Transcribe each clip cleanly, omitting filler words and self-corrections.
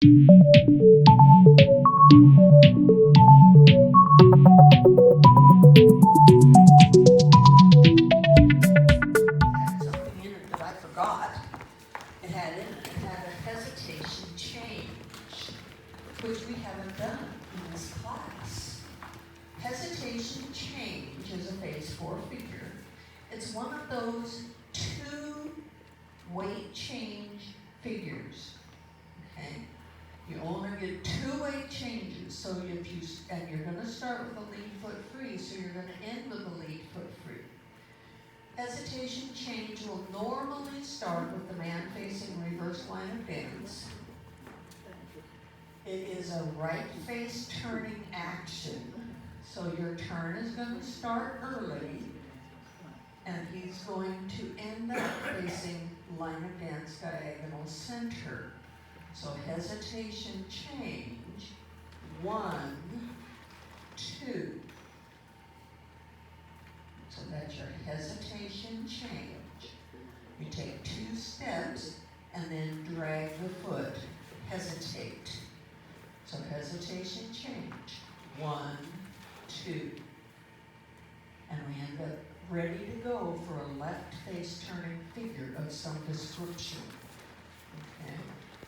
Something in it that I forgot. It had a hesitation change, which we haven't done in this class. Hesitation change is a phase 4 figure. It's one of those 2 weight change figures. Okay? You only get 2 weight changes, so and you're going to start with a lead foot free, so you're going to end with a lead foot free. Hesitation change will normally start with the man facing reverse line of dance. It is a right face turning action, so your turn is going to start early, and he's going to end up facing line of dance diagonal center. So hesitation change, 1, 2. So that's your hesitation change. You take 2 steps and then drag the foot, hesitate. So hesitation change, 1, 2. And we end up ready to go for a left face turning figure of some description. Okay?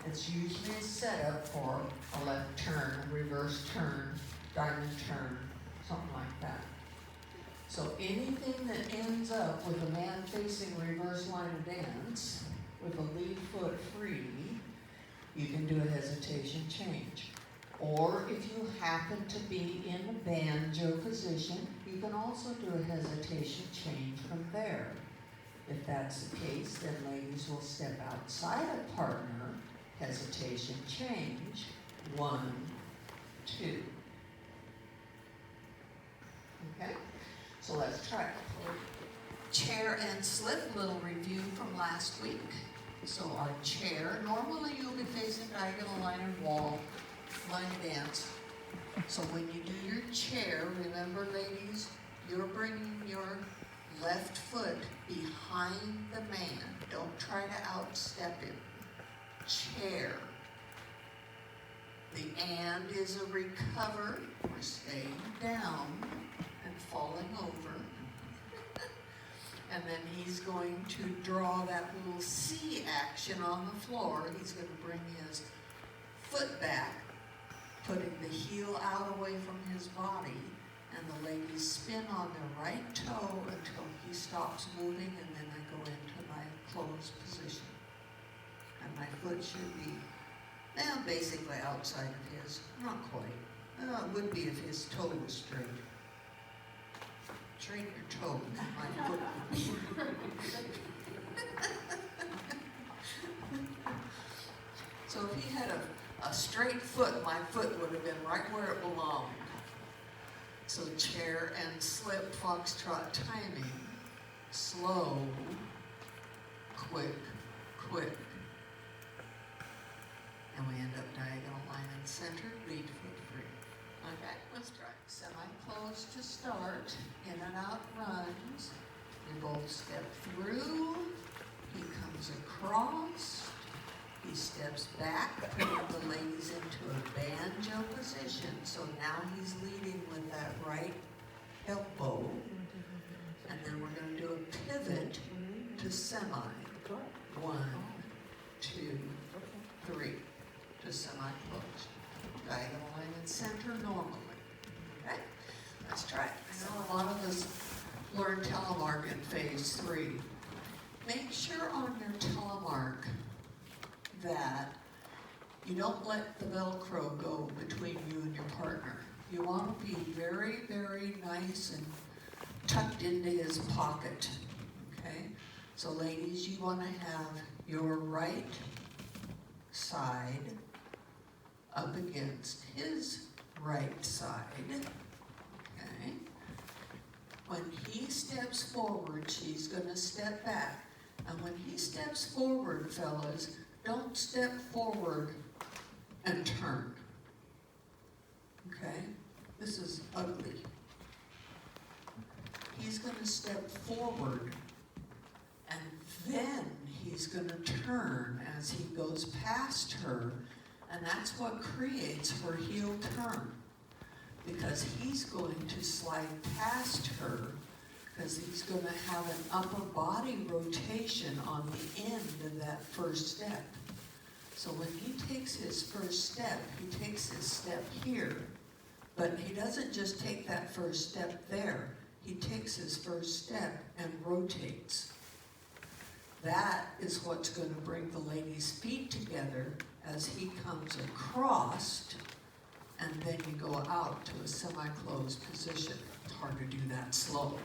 It's usually a setup for a left turn, a reverse turn, diamond turn, something like that. So anything that ends up with a man facing reverse line of dance with a lead foot free, you can do a hesitation change. Or if you happen to be in a banjo position, you can also do a hesitation change from there. If that's the case, then ladies will step outside a partner, hesitation change, 1, 2. Okay? So let's try it. Chair and slip, little review from last week. So our chair, normally you'll be facing diagonal line and wall, line dance. So when you do your chair, remember ladies, you're bringing your left foot behind the man. Don't try to outstep him. Chair. The and is a recover. We're staying down and falling over. And then he's going to draw that little C action on the floor. He's going to bring his foot back, putting the heel out away from his body, and the ladies spin on their right toe until he stops moving, and then I go into my closed position. And my foot should be, basically outside of his, not quite. It would be if his toe was straight. Straighten your toe, my foot would be. So if he had a straight foot, my foot would have been right where it belonged. So chair and slip, foxtrot timing, slow, quick, quick. And we end up diagonal line and center, lead foot free. Okay, let's try. Semi-closed to start, in and out runs. You both step through, he comes across, he steps back, putting the ladies into a banjo position. So now he's leading with that right elbow. And then we're going to do a pivot to semi. 1, 2, 3. To semi-closed. Diagonal line and center normally. Okay? Let's try it. I know a lot of us learn telemark in phase 3. Make sure on your telemark that you don't let the Velcro go between you and your partner. You want to be very, very nice and tucked into his pocket. Okay? So ladies, you want to have your right side up against his right side. Okay? When he steps forward, she's going to step back. And when he steps forward, fellas, don't step forward and turn. Okay? This is ugly. He's going to step forward, and then he's going to turn as he goes past her, And that's what creates her heel turn, because he's going to slide past her, because he's going to have an upper body rotation on the end of that first step. So when he takes his first step, he takes his step here, but he doesn't just take that first step there. He takes his first step and rotates. That is what's going to bring the lady's feet together as he comes across, and then you go out to a semi-closed position. It's hard to do that slow,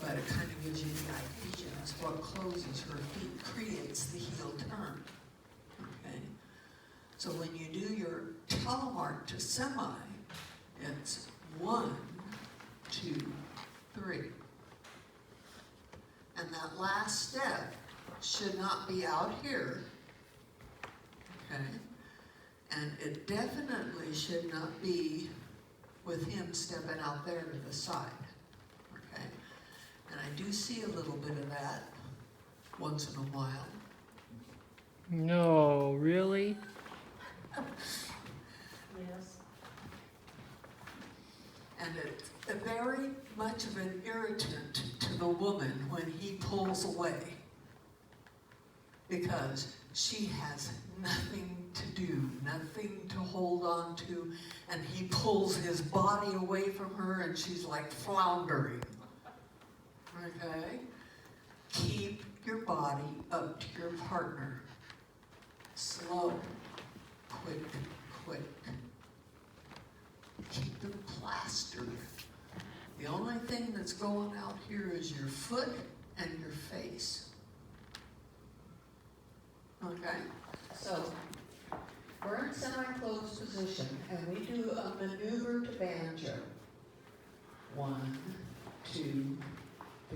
but it kind of gives you the idea. It's what closes her feet, creates the heel turn. Okay? So when you do your telemark to semi, it's 1, 2, 3. And that last step should not be out here. Okay? And it definitely should not be with him stepping out there to the side. Okay? And I do see a little bit of that once in a while. No, really? Yes. And it's very much of an irritant to the woman when he pulls away, because she has nothing to do, nothing to hold on to, and he pulls his body away from her and she's like floundering. Okay? Keep your body up to your partner. Slow, quick, quick. Keep them plastered. The only thing that's going out here is your foot and your face. Okay? So, we're in semi-closed position, and we do a maneuver to banjo. 1, 2,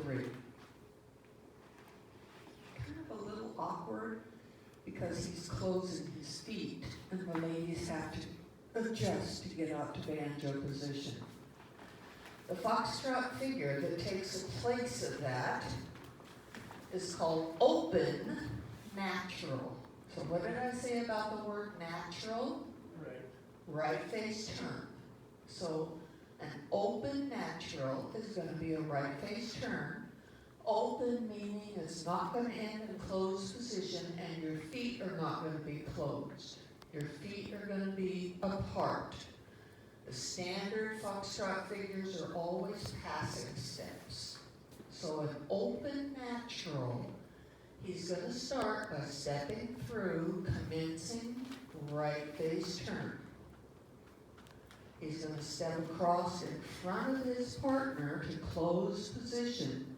3. Kind of a little awkward, because he's closing his feet, and the ladies have to adjust to get out to banjo position. The foxtrot figure that takes the place of that is called open natural. So what did I say about the word natural? Right face turn. So an open natural is going to be a right face turn. Open meaning it's not going to end in closed position, and your feet are not going to be closed. Your feet are going to be apart. The standard foxtrot figures are always passing steps. So an open natural, he's going to start by stepping through, commencing right face turn. He's going to step across in front of his partner to close position.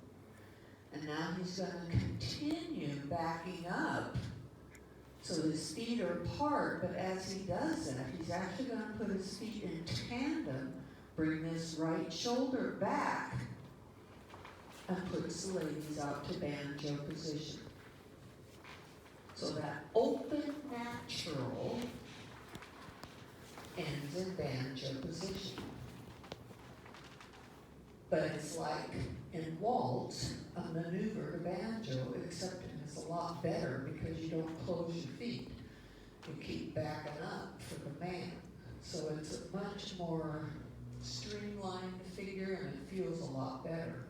And now he's going to continue backing up. So his feet are apart, but as he does that, he's actually going to put his feet in tandem, bring this right shoulder back, and puts the ladies out to banjo position. So that open natural ends in banjo position. But it's like in waltz, a maneuver to banjo, except it's a lot better because you don't close your feet. You keep backing up for the man. So it's a much more streamlined figure, and it feels a lot better.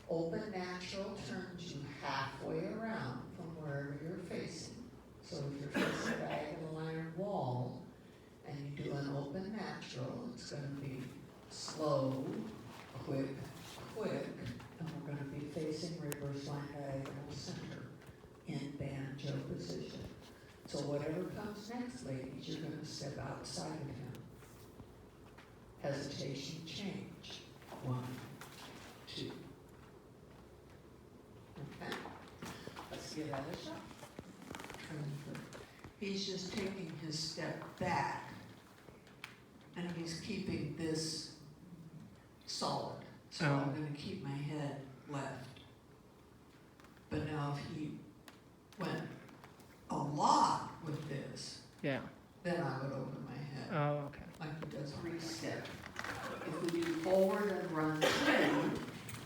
Open natural turns you halfway around from wherever you're facing. So if you're facing a diagonal iron wall and you do an open natural, it's going to be slow, quick, quick, and we're going to be facing reverse line diagonal center in banjo position. So whatever comes next, ladies, you're going to step outside of him. Hesitation, change. 1, 2. Okay, let's give that a shot. He's just taking his step back, and he's keeping this solid. So I'm going to keep my head left. But now if he went a lot with this, Yeah. then I would open my head. Oh, okay. Like he does 3 step. If we do forward and run 2,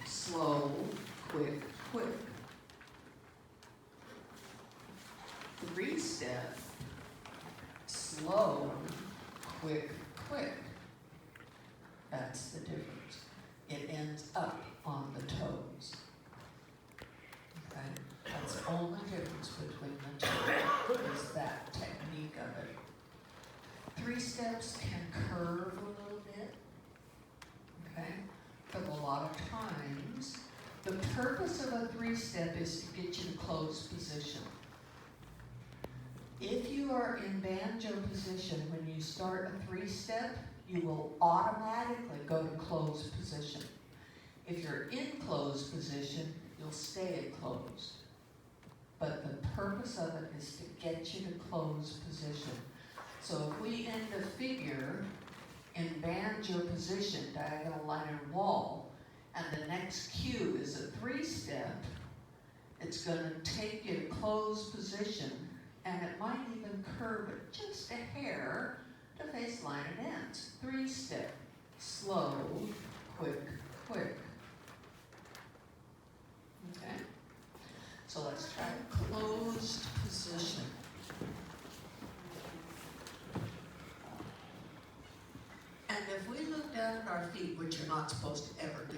slow, quick, quick. 3 step, slow, quick, quick. That's the difference. It ends up on the toes. Okay? That's the only difference between the two, is that technique of it. 3 steps can curve a little bit, okay? But a lot of times, the purpose of a 3-step is to get you to closed position. If you are in banjo position, when you start a 3-step, you will automatically go to closed position. If you're in closed position, you'll stay at closed. But the purpose of it is to get you to closed position. So if we end a figure in banjo position, diagonal line and wall, and the next cue is a 3-step, it's going to take you to closed position, and it might even curve it just a hair to face line and ends. 3-step, slow, quick, quick. Okay? So let's try closed position. And if we look down at our feet, which you're not supposed to ever do,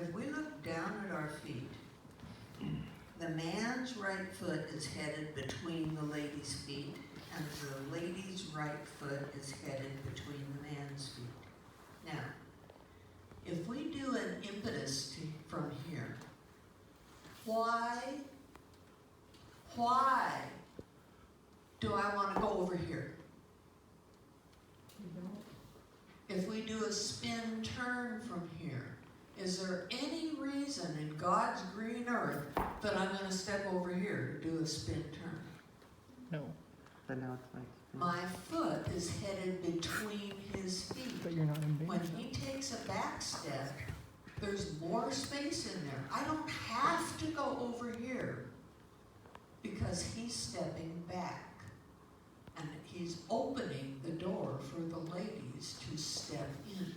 if we look down at our feet, the man's right foot is headed between the lady's feet, and the lady's right foot is headed between the man's feet. Now, if we do an impetus from here, why do I want to go over here? If we do a spin turn from here, is there any reason in God's green earth that I'm going to step over here to do a spin turn? No. But now it's like. My foot is headed between his feet. But you're not in When banjo. he takes a back step, there's more space in there. I don't have to go over here because he's stepping back. And he's opening the door for the ladies to step in.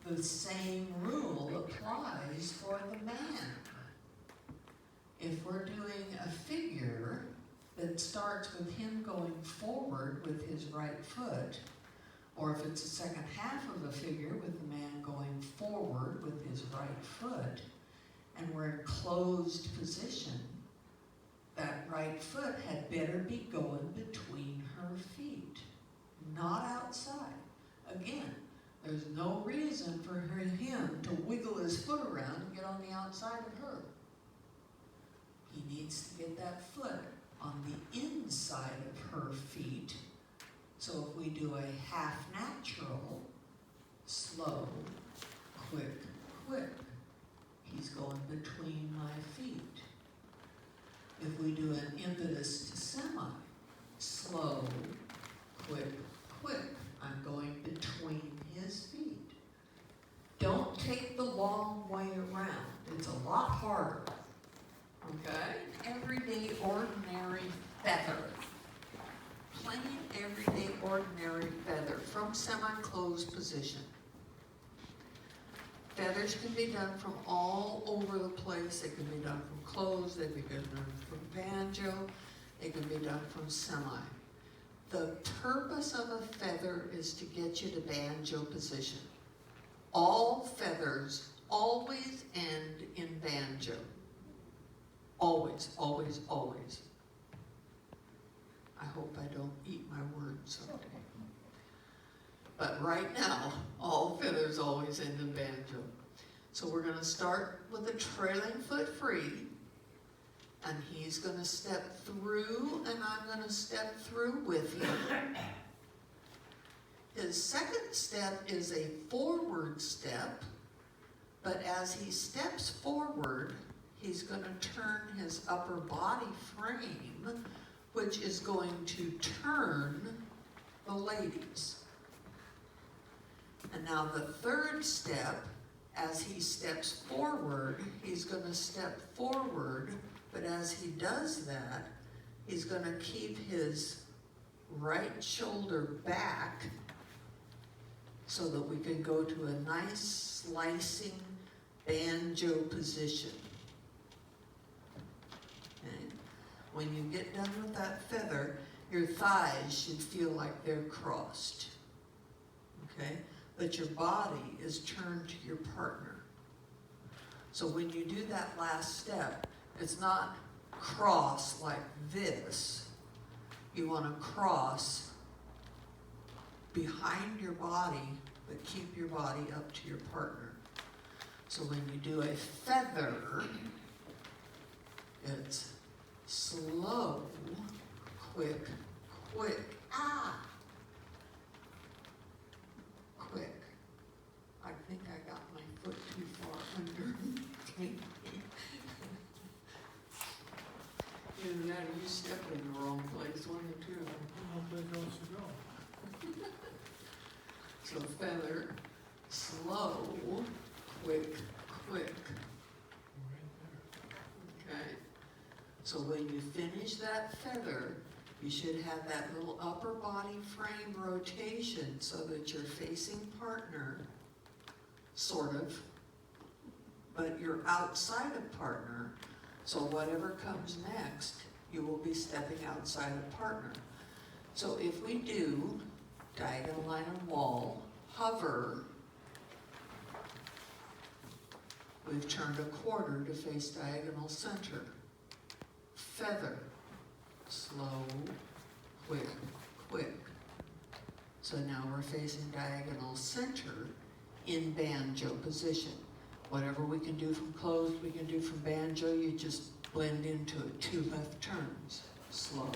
The same rule applies for the man. If we're doing a figure that starts with him going forward with his right foot, or if it's the second half of a figure with the man going forward with his right foot, and we're in closed position, that right foot had better be going between her feet, not outside. Again, there's no reason for him to wiggle his foot around and get on the outside of her. He needs to get that foot on the inside of her feet. So if we do a half natural, slow, quick, quick, he's going between my feet. If we do an impetus to semi, slow, quick, quick, I'm going between his feet. Don't take the long way around. It's a lot harder. Okay? Everyday, ordinary feather. Plain, everyday, ordinary feather from semi-closed position. Feathers can be done from all over the place. They can be done from closed, they can be done from banjo, they can be done from semi. The purpose of a feather is to get you to banjo position. All feathers always end in banjo. Always, always, always. I hope I don't eat my words someday. But right now, all feathers always end in banjo. So we're going to start with a trailing foot free, and he's going to step through, and I'm going to step through with him. His second step is a forward step, but as he steps forward, he's going to turn his upper body frame, which is going to turn the ladies. And now the third step, as he steps forward, he's going to step forward, but as he does that, he's going to keep his right shoulder back so that we can go to a nice slicing banjo position. Okay. When you get done with that feather, your thighs should feel like they're crossed, okay? But your body is turned to your partner. So when you do that last step, it's not cross like this. You want to cross behind your body, but keep your body up to your partner. So when you do a feather, it's slow, quick, quick. Quick. I think I got my foot too far under. Either that or you stepped in the wrong place, one or two. One place else to go. So feather, slow, quick, quick. Right Okay. So when you finish that feather, you should have that little upper body frame rotation so that you're facing partner, sort of, but you're outside of partner, so whatever comes next, you will be stepping outside of partner. So if we do diagonal line and wall, hover, we've turned a quarter to face diagonal center. Feather, slow, quick, quick. So now we're facing diagonal center in banjo position. Whatever we can do from closed, we can do from banjo, you just blend into it. 2 left turns, slow,